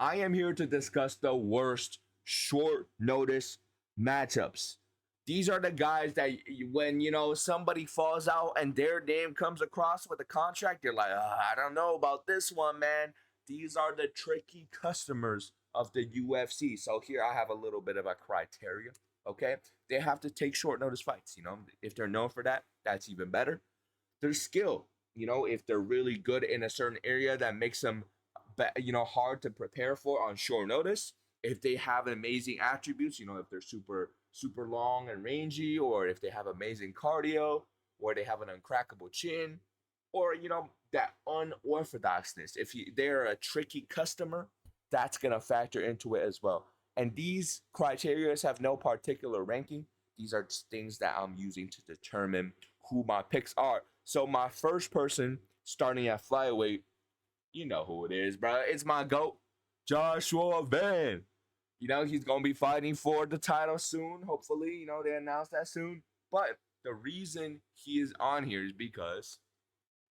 I am here to discuss the worst short notice matchups. These are the guys that when somebody falls out and their name comes across with a contract, you're like, I don't know about this one, man. These are the tricky customers of the UFC. So here I have a little bit of a criteria. Okay, they have to take short notice fights. If they're known for that, that's even better. Their skill, if they're really good in a certain area that makes them, hard to prepare for on short notice. If they have amazing attributes, if they're super long and rangy, or if they have amazing cardio, or they have an uncrackable chin, or that unorthodoxness. If they're a tricky customer, that's gonna factor into it as well. And these criteria have no particular ranking. These are just things that I'm using to determine who my picks are. So my first person starting at flyweight, you know who it is, bro. It's my GOAT, Joshua Van. He's going to be fighting for the title soon. Hopefully, they announce that soon. But the reason he is on here is because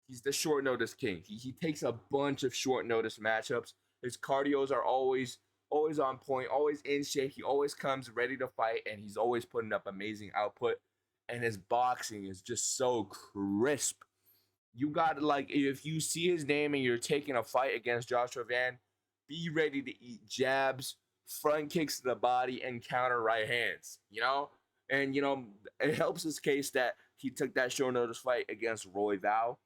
he's the short notice king. He takes a bunch of short notice matchups. His cardios are always on point, always in shape. He always comes ready to fight, and he's always putting up amazing output. And his boxing is just so crisp. You got to, if you see his name and you're taking a fight against Joshua Van, be ready to eat jabs, front kicks to the body, and counter right hands, And, it helps his case that he took that short notice fight against Roy Val.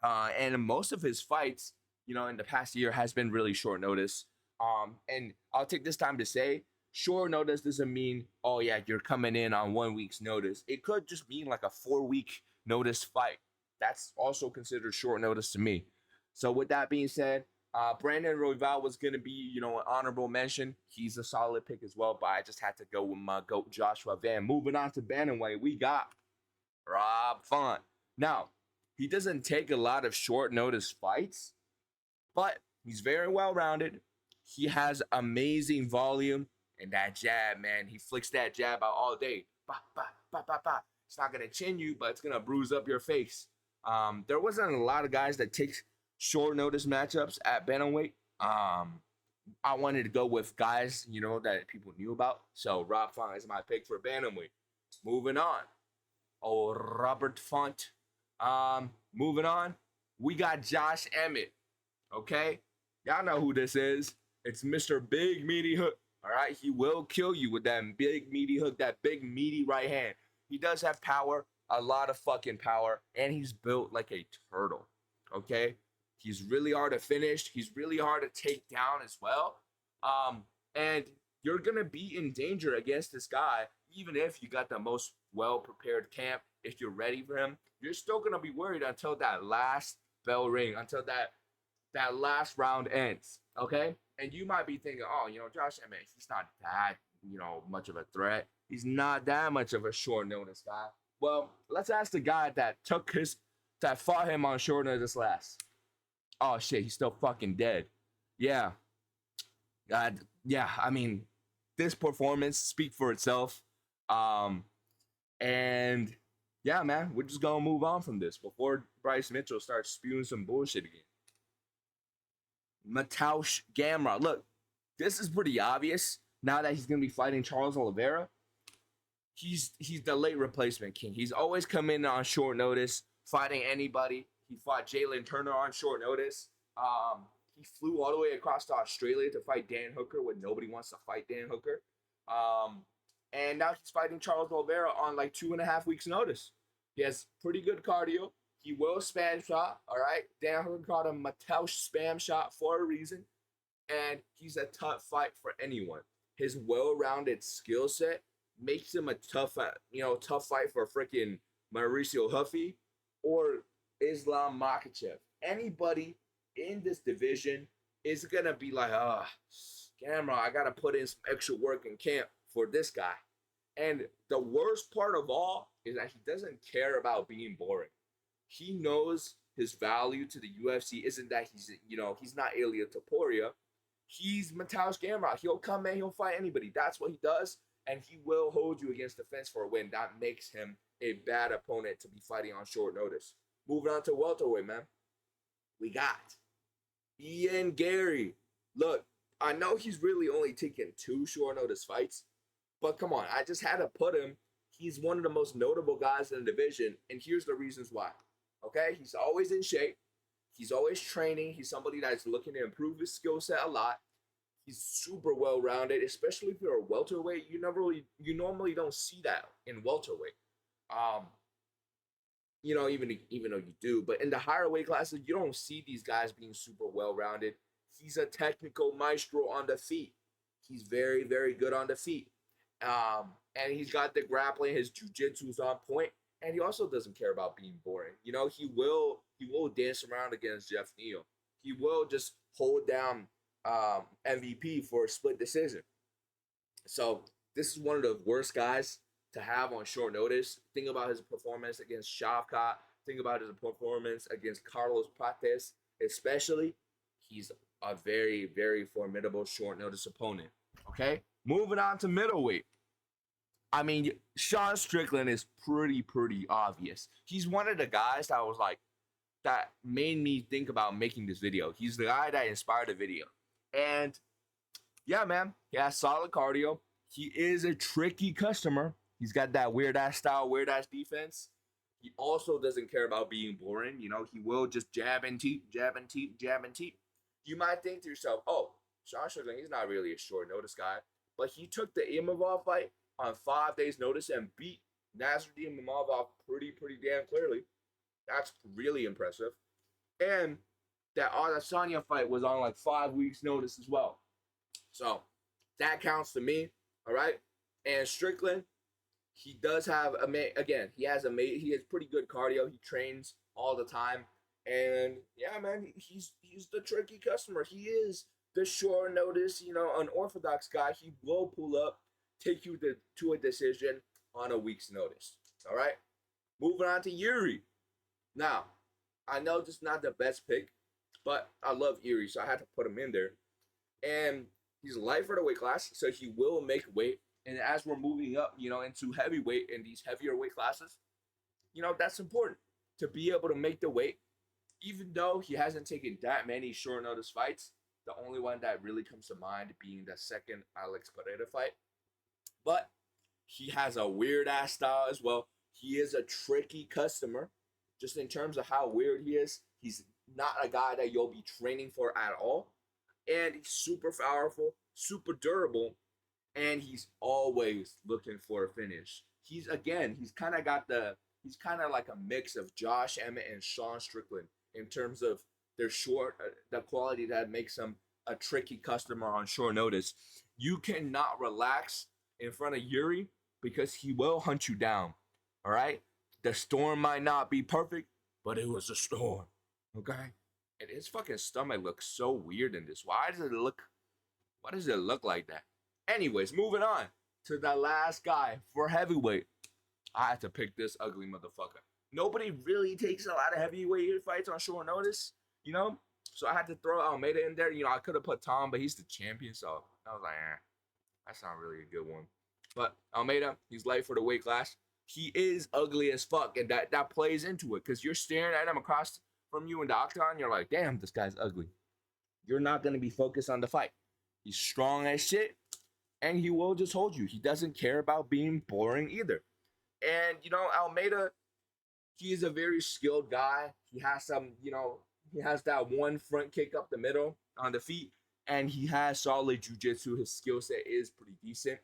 And most of his fights, in the past year has been really short notice. And I'll take this time to say, short notice doesn't mean, oh yeah, you're coming in on 1 week's notice. It could just mean like a 4-week notice fight. That's also considered short notice to me. So with that being said, Brandon Royval was going to be, an honorable mention. He's a solid pick as well, but I just had to go with my GOAT, Joshua Van. Moving on to Bantamweight, we got Rob Font. Now, he doesn't take a lot of short notice fights, but he's very well-rounded. He has amazing volume, and that jab, man, he flicks that jab out all day. Ba, ba, ba, ba, ba. It's not going to chin you, but it's going to bruise up your face. There wasn't a lot of guys that take short notice matchups at bantamweight. I wanted to go with guys, that people knew about. So Rob Font is my pick for bantamweight. Moving on. Oh, Robert Font. Moving on. We got Josh Emmett. Okay? Y'all know who this is. It's Mr. Big Meaty Hook. All right? He will kill you with that big meaty hook, that big meaty right hand. He does have power. A lot of fucking power, and he's built like a turtle, okay? He's really hard to finish. He's really hard to take down as well. And you're going to be in danger against this guy, even if you got the most well-prepared camp. If you're ready for him, you're still going to be worried until that last bell ring, until that last round ends, okay? And you might be thinking, oh, Josh Emmett, he's not that, much of a threat. He's not that much of a short notice guy. Well, let's ask the guy that fought him on short notice last. Oh shit, he's still fucking dead. Yeah. I mean, this performance speaks for itself. And yeah, man, we're just gonna move on from this before Bryce Mitchell starts spewing some bullshit again. Mateusz Gamrot. Look, this is pretty obvious now that he's gonna be fighting Charles Oliveira. He's the late replacement king. He's always come in on short notice, fighting anybody. He fought Jalen Turner on short notice. He flew all the way across to Australia to fight Dan Hooker when nobody wants to fight Dan Hooker. And now he's fighting Charles Oliveira on like 2.5 weeks notice. He has pretty good cardio. He will spam shot, all right? Dan Hooker called him Mateusz spam shot for a reason. And he's a tough fight for anyone. His well-rounded skill set makes him a tough fight for freaking Mauricio Huffy or Islam Makhachev. Anybody in this division is gonna be like, Gamrot, I gotta put in some extra work in camp for this guy. And the worst part of all is that he doesn't care about being boring. He knows his value to the UFC isn't that he's not Ilia Topuria. He's Mateusz Gamrot. He'll come in, he'll fight anybody. That's what he does. And he will hold you against the fence for a win. That makes him a bad opponent to be fighting on short notice. Moving on to welterweight, man. We got Ian Garry. Look, I know he's really only taken 2 short notice fights, but come on, I just had to put him. He's one of the most notable guys in the division, and here's the reasons why. Okay, he's always in shape. He's always training. He's somebody that's looking to improve his skill set a lot. He's super well rounded, especially if you're a welterweight. You normally don't see that in welterweight. Even though you do, but in the higher weight classes, you don't see these guys being super well rounded. He's a technical maestro on the feet. He's very, very good on the feet. And he's got the grappling, his jiu-jitsu's on point, and he also doesn't care about being boring. He will dance around against Jeff Neal. He will just hold down MVP for a split decision. So this is one of the worst guys to have on short notice. Think about his performance against Shavkat. Think about his performance against Carlos Prates, especially. He's a very, very formidable short notice opponent. Okay, moving on to middleweight. I mean, Sean Strickland is pretty obvious. He's one of the guys that made me think about making this video. He's the guy that inspired the video. And yeah, man, he has solid cardio. He is a tricky customer. He's got that weird ass style, weird ass defense. He also doesn't care about being boring. He will just jab and teep, jab and teep, jab and teep. You might think to yourself, oh, Sean Strickland, he's not really a short notice guy. But he took the Imavov fight on 5 days' notice and beat Nasruddin Imavov pretty damn clearly. That's really impressive. And that Adesanya fight was on like 5 weeks' notice as well. So that counts to me, all right? And Strickland, he does have he has pretty good cardio. He trains all the time. And yeah, man, he's the tricky customer. He is the short notice, unorthodox guy. He will pull up, take you to a decision on a week's notice. All right? Moving on to Jiri. Now, I know this is not the best pick, but I love Jiri, so I had to put him in there. And he's light for the weight class, so he will make weight. And as we're moving up, into heavyweight in these heavier weight classes, that's important to be able to make the weight. Even though he hasn't taken that many short notice fights, the only one that really comes to mind being the second Alex Pereira fight. But he has a weird ass style as well. He is a tricky customer, just in terms of how weird he is. He's not a guy that you'll be training for at all. And he's super powerful, super durable, and he's always looking for a finish. He's kind of like a mix of Josh Emmett and Sean Strickland in terms of their the quality that makes him a tricky customer on short notice. You cannot relax in front of Jiri because he will hunt you down. All right? The storm might not be perfect, but it was a storm. Okay? And his fucking stomach looks so weird in this. Why does it look like that? Anyways, moving on to the last guy for heavyweight. I had to pick this ugly motherfucker. Nobody really takes a lot of heavyweight fights on short notice, So I had to throw Almeida in there. I could have put Tom, but he's the champion, so I was like, that's not really a good one. But Almeida, he's light for the weight class. He is ugly as fuck, and that plays into it because you're staring at him across from you in the octagon. You're like, damn, this guy's ugly. You're not going to be focused on the fight. He's strong as shit, and he will just hold you. He doesn't care about being boring either. And, Almeida, he is a very skilled guy. He has he has that one front kick up the middle on the feet, and he has solid jiu-jitsu. His skill set is pretty decent.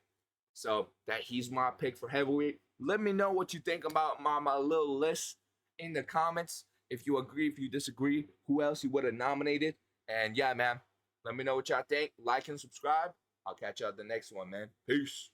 So he's my pick for heavyweight. Let me know what you think about my little list in the comments. If you agree, if you disagree, who else you would have nominated. And yeah, man, let me know what y'all think. Like and subscribe. I'll catch y'all at the next one, man. Peace.